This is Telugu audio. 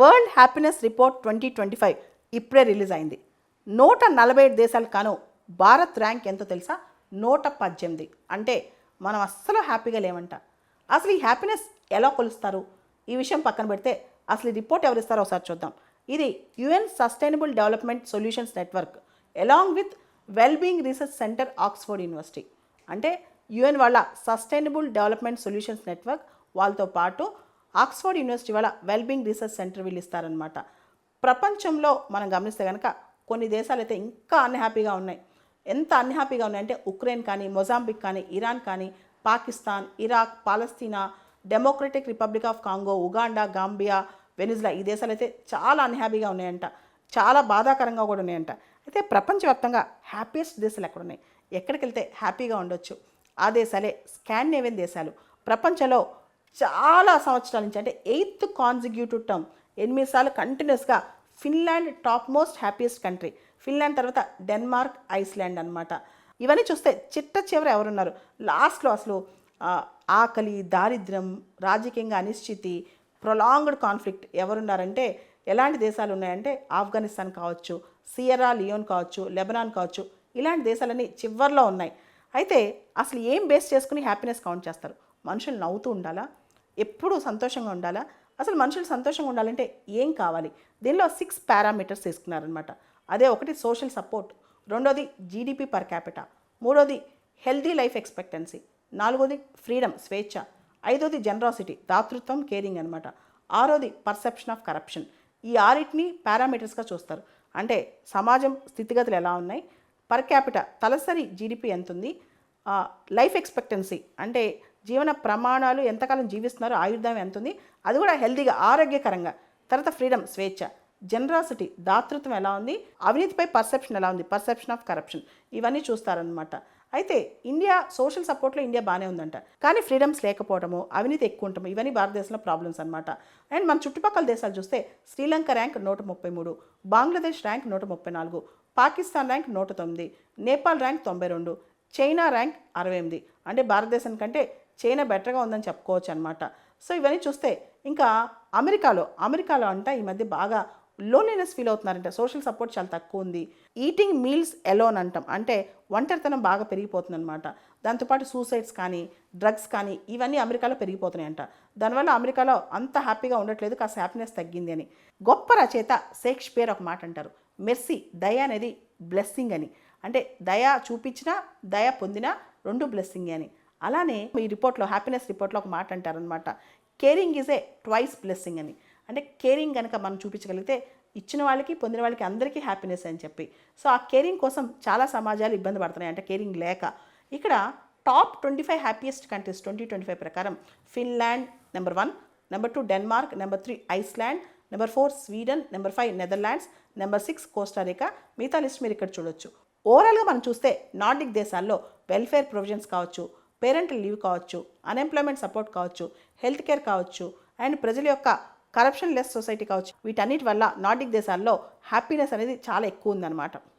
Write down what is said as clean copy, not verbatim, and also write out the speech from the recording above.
వరల్డ్ హ్యాపీనెస్ రిపోర్ట్ 2025 ఇప్పుడే రిలీజ్ అయింది. 147 దేశాలు కాను భారత్ ర్యాంక్ ఎంతో తెలుసా? 118. అంటే మనం అస్సలు హ్యాపీగా లేమంట. అసలు ఈ హ్యాపీనెస్ ఎలా కొలుస్తారు? ఈ విషయం పక్కన పెడితే అసలు ఈ రిపోర్ట్ ఎవరిస్తారో ఒకసారి చూద్దాం. ఇది UN sustainable development solutions network along with wellbeing research centre Oxford university. అంటే యుఎన్ వాళ్ళ సస్టైనబుల్ డెవలప్మెంట్ సొల్యూషన్స్ నెట్వర్క్ వాళ్ళతో పాటు ఆక్స్ఫర్డ్ యూనివర్సిటీ వాళ్ళ వెల్బీయింగ్ రీసెర్చ్ సెంటర్ వీళ్ళు ఇస్తారనమాట. ప్రపంచంలో మనం గమనిస్తే కనుక కొన్ని దేశాలు అయితే ఇంకా అన్హ్యాపీగా ఉన్నాయి. ఎంత అన్హ్యాపీగా ఉన్నాయంటే ఉక్రెయిన్ కానీ, మొజాంబిక్ కానీ, ఇరాన్ కానీ, Pakistan, Iraq, Palestine, democratic republic of Congo, Uganda, Gambia, Venezuela ఈ దేశాలు అయితే చాలా అన్హ్యాపీగా ఉన్నాయంట. చాలా బాధాకరంగా కూడా ఉన్నాయంట. అయితే ప్రపంచవ్యాప్తంగా హ్యాపీయెస్ట్ దేశాలు ఎక్కడున్నాయి, ఎక్కడికి వెళ్తే హ్యాపీగా ఉండొచ్చు? ఆ దేశాలే స్కాండినేవియన్ దేశాలు. ప్రపంచంలో చాలా సంవత్సరాల నుంచి అంటే 8th కాన్సిక్యూటివ్ టర్మ్ 8 సార్లు కంటిన్యూస్గా Finland top most happiest country. Finland తర్వాత డెన్మార్క్, ఐస్లాండ్ అనమాట. ఇవన్నీ చూస్తే చిట్ట చివర ఎవరున్నారు? లాస్ట్లో అసలు ఆకలి, దారిద్ర్యం, రాజకీయంగా అనిశ్చితి, ప్రొలాంగ్డ్ కాన్ఫ్లిక్ట్ ఎవరున్నారంటే ఎలాంటి దేశాలు ఉన్నాయంటే ఆఫ్ఘనిస్తాన్ కావచ్చు, సియరా లియోన్ కావచ్చు, లెబనాన్ కావచ్చు, ఇలాంటి దేశాలన్నీ చివర్లో ఉన్నాయి. అయితే అసలు ఏం బేస్ చేసుకుని హ్యాపీనెస్ కౌంట్ చేస్తారు? మనుషులు నవ్వుతూ ఉండాలా? ఎప్పుడూ సంతోషంగా ఉండాలా? అసలు మనుషులు సంతోషంగా ఉండాలంటే ఏం కావాలి? దీనిలో 6 పారామీటర్స్ తీసుకున్నారనమాట. అదే ఒకటి సోషల్ సపోర్ట్, రెండోది జీడిపి పర్ క్యాపిటా, మూడోది హెల్దీ లైఫ్ ఎక్స్పెక్టెన్సీ, నాలుగోది ఫ్రీడమ్ స్వేచ్ఛ, ఐదోది జనరాసిటీ దాతృత్వం కేరింగ్ అనమాట, ఆరోది పర్సెప్షన్ ఆఫ్ కరప్షన్. ఈ ఆరిటిని పారామీటర్స్గా చూస్తారు. అంటే సమాజం స్థితిగతులు ఎలా ఉన్నాయి, పర్ క్యాపిటా తలసరి జీడిపి ఎంత ఉంది, లైఫ్ ఎక్స్పెక్టెన్సీ అంటే జీవన ప్రమాణాలు ఎంతకాలం జీవిస్తున్నారో ఆయుర్దాయం ఎంత ఉంది, అది కూడా హెల్తీగా ఆరోగ్యకరంగా, తర్వాత ఫ్రీడమ్ స్వేచ్ఛ, జనరాసిటీ దాతృత్వం ఎలా ఉంది, అవినీతిపై పర్సెప్షన్ ఎలా ఉంది, పర్సెప్షన్ ఆఫ్ కరప్షన్, ఇవన్నీ చూస్తారనమాట. అయితే ఇండియా సోషల్ సపోర్ట్లో ఇండియా బాగానే ఉందంట, కానీ ఫ్రీడమ్స్ లేకపోవడము, అవినీతి ఎక్కువ ఉండటము, ఇవన్నీ భారతదేశంలో ప్రాబ్లమ్స్ అనమాట. అండ్ మన చుట్టుపక్కల దేశాలు చూస్తే Sri Lanka rank 133, Bangladesh rank 134, Pakistan rank 109, Nepal rank 92, China rank 68. అంటే భారతదేశం కంటే చైనా బెటర్గా ఉందని చెప్పుకోవచ్చు అనమాట. సో ఇవన్నీ చూస్తే ఇంకా అమెరికాలో అంట ఈ మధ్య బాగా లోన్లీనెస్ ఫీల్ అవుతున్నారంట. సోషల్ సపోర్ట్ చాలా తక్కువ ఉంది. ఈటింగ్ మీల్స్ ఎలోన్ అంటాం, అంటే ఒంటరితనం బాగా పెరిగిపోతుంది అనమాట. దాంతోపాటు సూసైడ్స్ కానీ, డ్రగ్స్ కానీ ఇవన్నీ అమెరికాలో పెరిగిపోతున్నాయంట. దానివల్ల అమెరికాలో అంత హ్యాపీగా ఉండట్లేదు, కాస్త హ్యాపీనెస్ తగ్గింది అని. గొప్ప రచయిత షేక్స్పియర్ ఒక మాట అంటారు, మెర్సీ దయ అనేది బ్లెస్సింగ్ అని. అంటే దయ చూపించినా దయ పొందినా రెండు బ్లెస్సింగే అని. అలానే ఈ రిపోర్ట్లో హ్యాపీనెస్ రిపోర్ట్లో ఒక మాట అంటారనమాట, caring is a twice blessing అని. అంటే కేరింగ్ కనుక మనం చూపించగలిగితే ఇచ్చిన వాళ్ళకి పొందిన వాళ్ళకి అందరికీ హ్యాపీనెస్ అని చెప్పి. సో ఆ కేరింగ్ కోసం చాలా సమాజాలు ఇబ్బంది పడుతున్నాయి అంటే కేరింగ్ లేక. ఇక్కడ టాప్ 25 హ్యాపీయెస్ట్ కంట్రీస్ 2025 ప్రకారం Finland number 1, number 2 Denmark, number 3 Iceland, number 4 Sweden, number 5 Netherlands, number 6 Costa Rica. మిగతా లిస్ట్ మీరు ఇక్కడ చూడొచ్చు. ఓవరాల్గా మనం చూస్తే నార్డిక్ దేశాల్లో వెల్ఫేర్ ప్రొవిజన్స్ కావచ్చు, పేరెంటల్ లీవ్ కావచ్చు, అన్ఎంప్లాయ్మెంట్ సపోర్ట్ కావచ్చు, హెల్త్ కేర్ కావచ్చు, అండ్ ప్రజల యొక్క కరప్షన్ లెస్ సొసైటీ కావచ్చు, వీటన్నిటి వల్ల నార్డిక్ దేశాల్లో హ్యాపీనెస్ అనేది చాలా ఎక్కువ ఉందన్నమాట.